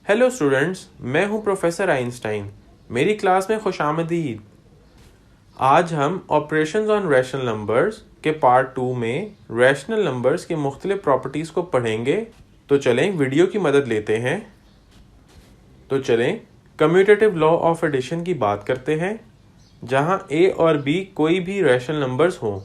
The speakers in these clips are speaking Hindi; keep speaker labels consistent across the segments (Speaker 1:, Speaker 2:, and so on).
Speaker 1: हेलो स्टूडेंट्स, मैं हूं प्रोफेसर आइंस्टाइन। मेरी क्लास में खुशामदीद। आज हम ऑपरेशंस ऑन रैशनल नंबर्स के पार्ट 2 में रैशनल नंबर्स की मुख्तलिफ प्रॉपर्टीज़ को पढ़ेंगे। तो चलें वीडियो की मदद लेते हैं। तो चलें कम्यूटेटिव लॉ ऑफ एडिशन की बात करते हैं, जहां a और b कोई भी रैशनल नंबर्स हों।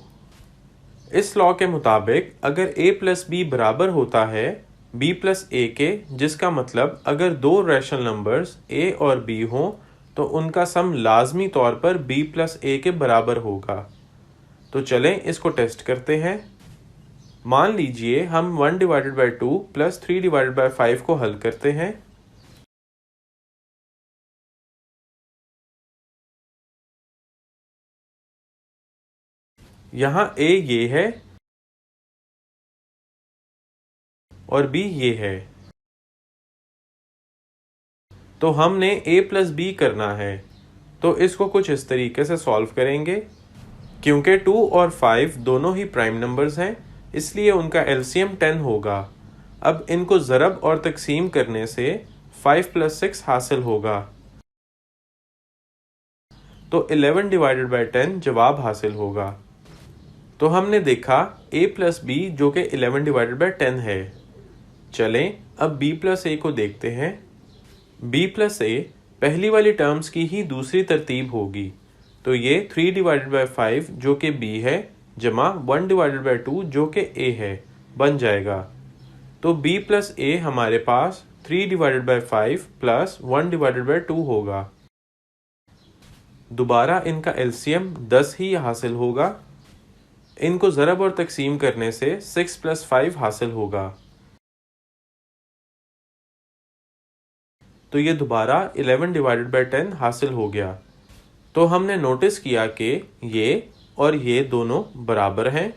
Speaker 1: इस लॉ के मुताबिक अगर a प्लस बी बराबर होता है b प्लस ए के, जिसका मतलब अगर दो रैशनल नंबर्स a और b हों तो उनका सम लाजमी तौर पर b प्लस ए के बराबर होगा। तो चलें इसको टेस्ट करते हैं। मान लीजिए हम 1/2 प्लस 3/5 को हल करते हैं। यहाँ a ये है और b ये है, तो हमने a प्लस बी करना है। तो इसको कुछ इस तरीके से सॉल्व करेंगे। क्योंकि 2 और 5 दोनों ही प्राइम नंबर्स हैं, इसलिए उनका एलसीएम 10 होगा। अब इनको ज़रब और तकसीम करने से 5 + 6 हासिल होगा, तो 11/10 जवाब हासिल होगा। तो हमने देखा a प्लस बी जो कि 11/10 है। चलें अब b प्लस ए को देखते हैं। b प्लस ए पहली वाली टर्म्स की ही दूसरी तरतीब होगी, तो ये 3/5 जो कि b है जमा 1/2 जो कि a है बन जाएगा। तो b प्लस ए हमारे पास 3/5 प्लस 1/2 होगा। दोबारा इनका एलसीएम 10 ही हासिल होगा। इनको ज़रब और तकसीम करने से 6 + 5 हासिल होगा, तो ये दोबारा 11/10 हासिल हो गया। तो हमने नोटिस किया कि ये और ये दोनों बराबर हैं,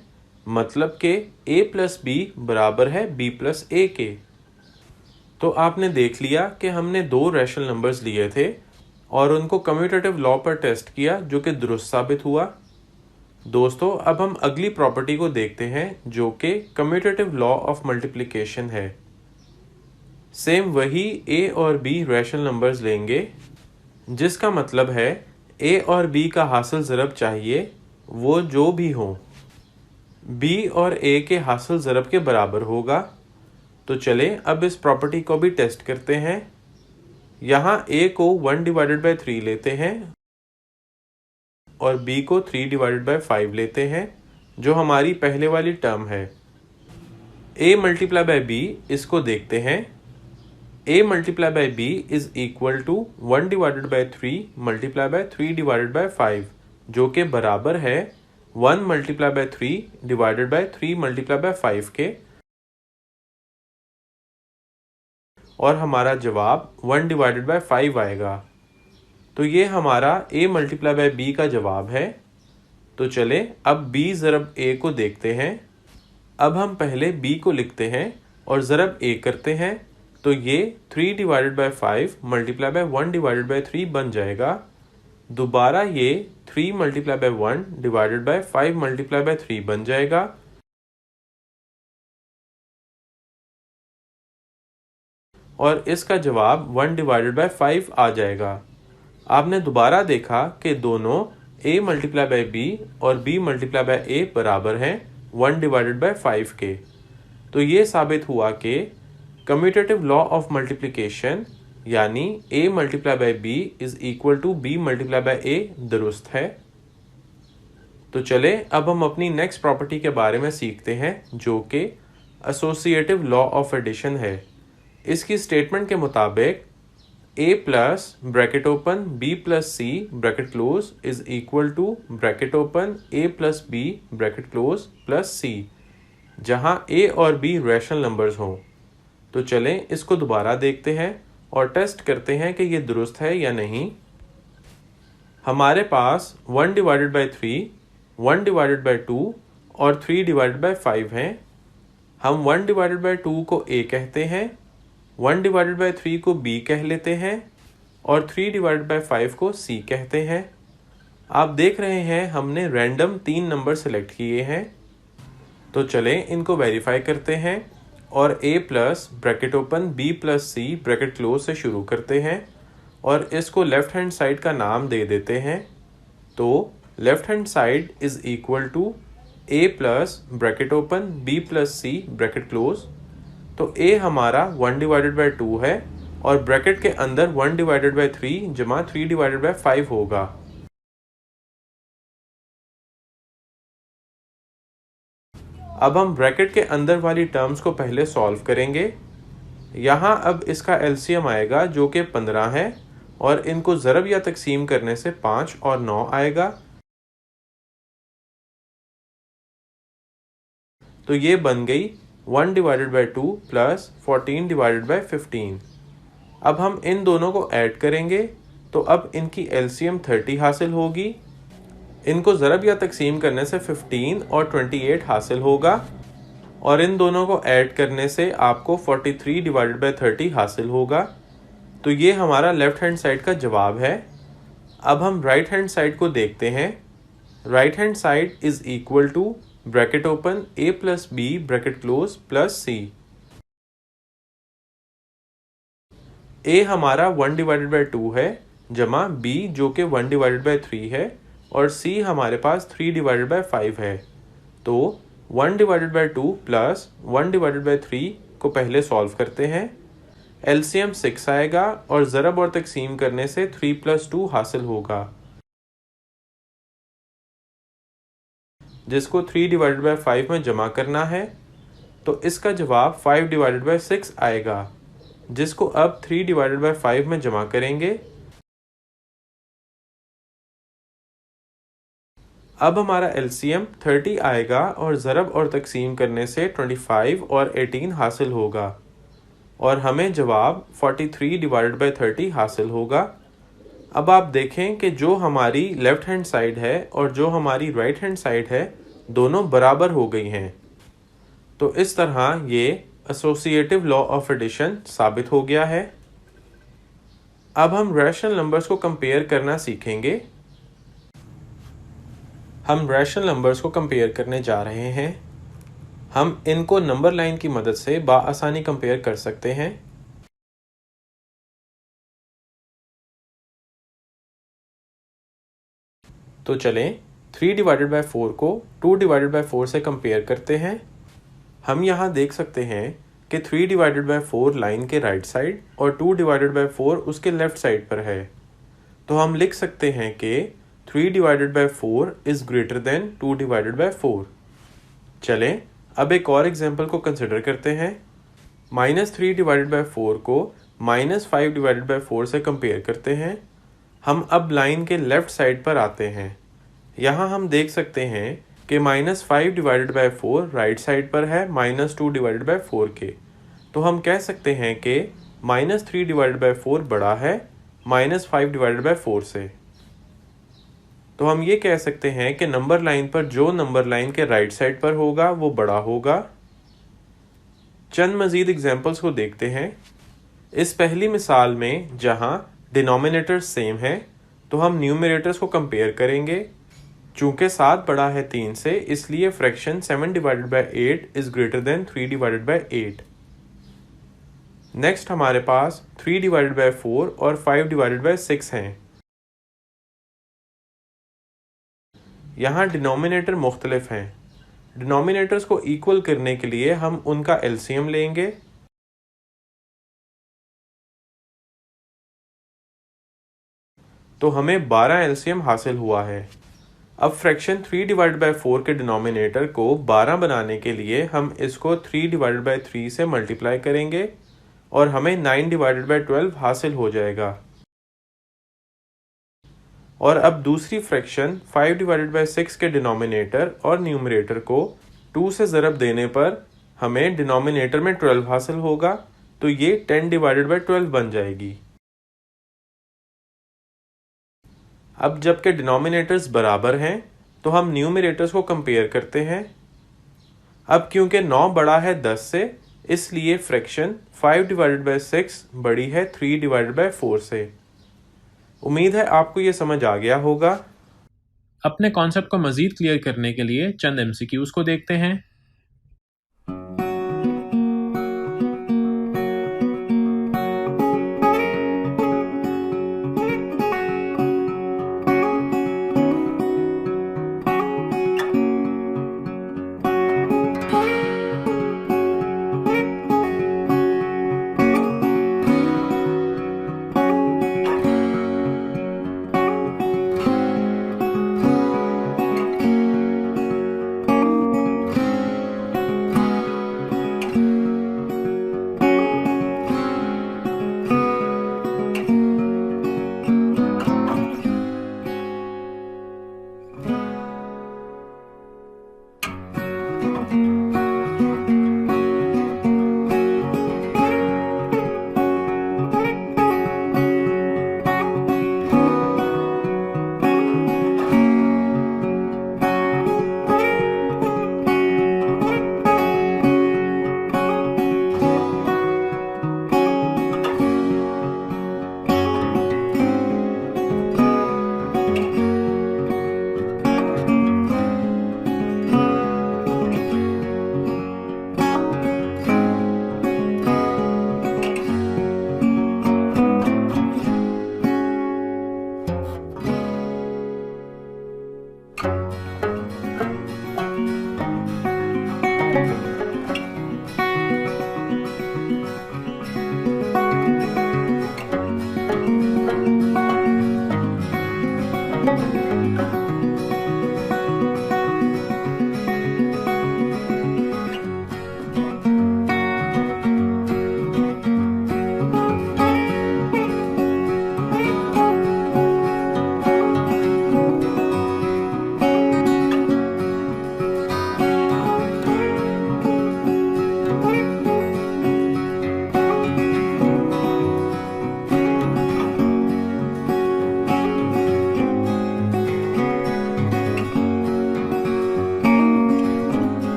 Speaker 1: मतलब कि a प्लस बी बराबर है b प्लस ए के। तो आपने देख लिया कि हमने दो रैशनल नंबर्स लिए थे और उनको कम्यूटेटिव लॉ पर टेस्ट किया, जो कि दुरुस्त साबित हुआ। दोस्तों, अब हम अगली प्रॉपर्टी को देखते हैं, जो कि कम्यूटेटिव लॉ ऑफ मल्टीप्लिकेशन है। सेम वही a और b रैशनल नंबर्स लेंगे, जिसका मतलब है a और b का हासिल ज़रब चाहिए वो जो भी हो b और a के हासिल ज़रब के बराबर होगा। तो चले अब इस प्रॉपर्टी को भी टेस्ट करते हैं। यहाँ a को 1/3 लेते हैं और b को 3/5 लेते हैं, जो हमारी पहले वाली टर्म है। a मल्टीप्लाई बाय b इसको देखते हैं। a multiply by b is equal to 1/3 multiply by 3/5, जो कि बराबर है 1 multiply by 3 divided by 3 multiply by 5 के। और हमारा जवाब 1/5 आएगा। तो ये हमारा a मल्टीप्लाई बाय b का जवाब है। तो चले अब b ज़रब a को देखते हैं। अब हम पहले b को लिखते हैं और ज़रब a करते हैं, तो ये 3/5 मल्टीप्लाई बाय 1/3 बन जाएगा। दोबारा ये 3 multiply bye 1 divided by 5 multiply by 3 बन जाएगा। और इसका जवाब 1/5 आ जाएगा। आपने दोबारा देखा कि दोनों a मल्टीप्लाई बाय b और b मल्टीप्लाई बाय a बराबर हैं 1/5 के। तो ये साबित हुआ कि कम्यूटेटिव लॉ ऑफ मल्टीप्लिकेशन यानी a multiply by b is equal to b multiply by a दुरुस्त है। तो चले अब हम अपनी नेक्स्ट प्रॉपर्टी के बारे में सीखते हैं, जो कि एसोसिएटिव लॉ ऑफ एडिशन है। इसकी स्टेटमेंट के मुताबिक a plus bracket open b plus c bracket close is equal to bracket open a plus b bracket close plus c, जहां a और b रैशनल नंबर्स हों। तो चलें इसको दोबारा देखते हैं और टेस्ट करते हैं कि ये दुरुस्त है या नहीं। हमारे पास 1/3, 1/2 और 3/5 हैं। हम 1/2 को a कहते हैं, 1/3 को b कह लेते हैं और 3/5 को c कहते हैं। आप देख रहे हैं हमने रैंडम 3 नंबर सेलेक्ट किए हैं। तो चलें इनको वेरीफाई करते हैं। और a plus bracket open b plus c bracket close से शुरू करते हैं और इसको लेफ्ट हैंड साइड का नाम दे देते हैं। तो left hand side is equal to a plus bracket open b plus c bracket close. तो a हमारा 1/2 है और ब्रैकेट के अंदर 1/3 जमा 3/5 होगा। अब हम ब्रैकेट के अंदर वाली टर्म्स को पहले सॉल्व करेंगे। यहाँ अब इसका एलसीएम आएगा जो कि 15 है और इनको ज़रब या तकसीम करने से 5 और 9 आएगा। तो ये बन गई 1/2 प्लस 14/15। अब हम इन दोनों को ऐड करेंगे तो अब इनकी एलसीएम 30 हासिल होगी। इनको ज़रब या तकसीम करने से 15 और 28 हासिल होगा और इन दोनों को ऐड करने से आपको 43/30 हासिल होगा। तो ये हमारा लेफ्ट हैंड साइड का जवाब है। अब हम राइट हैंड साइड को देखते हैं। Right hand side is equal to bracket open a plus b bracket close plus c। a हमारा 1/2 है जमा b जो कि 1/3 है और c हमारे पास 3/5 है। तो 1/2 प्लस 1/3 को पहले सॉल्व करते हैं। एलसीएम 6 आएगा और ज़रब और तकसीम करने से 3 + 2 हासिल होगा, जिसको 3/5 में जमा करना है। तो इसका जवाब 5/6 आएगा, जिसको अब 3/5 में जमा करेंगे। अब हमारा एलसीएम 30 आएगा और ज़रब और तकसीम करने से 25 और 18 हासिल होगा और हमें जवाब 43/30 हासिल होगा। अब आप देखें कि जो हमारी लेफ़्ट हैंड साइड है और जो हमारी राइट हैंड साइड है दोनों बराबर हो गई हैं। तो इस तरह ये एसोसिएटिव लॉ ऑफ एडिशन साबित हो गया है। अब हम रैशनल नंबर्स को कंपेयर करना सीखेंगे। हम रैशनल नंबर्स को कंपेयर करने जा रहे हैं। हम इनको नंबर लाइन की मदद से बआसानी कंपेयर कर सकते हैं। तो चलें 3/4 को 2/4 से कंपेयर करते हैं। हम यहाँ देख सकते हैं कि 3/4 लाइन के राइट साइड और 2/4 उसके लेफ्ट साइड पर है। तो हम लिख सकते हैं कि 3/4 इज ग्रेटर देन 2/4। चलें अब एक और एग्जांपल को कंसिडर करते हैं। -3/4 को -5/4 से कंपेयर करते हैं। हम अब लाइन के लेफ्ट साइड पर आते हैं। यहाँ हम देख सकते हैं कि -5/4 राइट साइड पर है -2/4 के। तो हम कह सकते हैं कि -3/4 बड़ा है -5/4 से। तो हम ये कह सकते हैं कि नंबर लाइन पर जो नंबर लाइन के राइट साइड पर होगा वो बड़ा होगा। चंद मज़ीद एग्जांपल्स को देखते हैं। इस पहली मिसाल में जहां डिनोमिनेटर्स सेम है तो हम न्यूमरेटर्स को कंपेयर करेंगे। चूंकि 7 बड़ा है 3 से, इसलिए fraction 7/8 is greater than 3/8। Next हमारे पास 3/4 और 5/6 हैं। यहाँ डिनोमिनेटर मुख्तलिफ हैं। डिनोमिनेटर्स को इक्वल करने के लिए हम उनका एलसीएम लेंगे। तो हमें 12 एलसीएम हासिल हुआ है। अब फ्रैक्शन 3/4 के डिनोमिनेटर को 12 बनाने के लिए हम इसको 3/3 से मल्टीप्लाई करेंगे और हमें 9/12 हासिल हो जाएगा। और अब दूसरी फ्रैक्शन 5/6 के डिनोमिनेटर और न्यूमरेटर को 2 से ज़रब देने पर हमें डिनोमिनेटर में 12 हासिल होगा। तो ये 10/12 बन जाएगी। अब जबकि डिनोमिनेटर्स बराबर हैं तो हम न्यूमरेटर्स को कंपेयर करते हैं। अब क्योंकि 9 बड़ा है 10 से, इसलिए फ्रैक्शन 5/6 बड़ी है 3/4 से। उम्मीद है आपको ये समझ आ गया होगा।
Speaker 2: अपने कॉन्सेप्ट को मज़ीद क्लियर करने के लिए चंद MCQs को देखते हैं।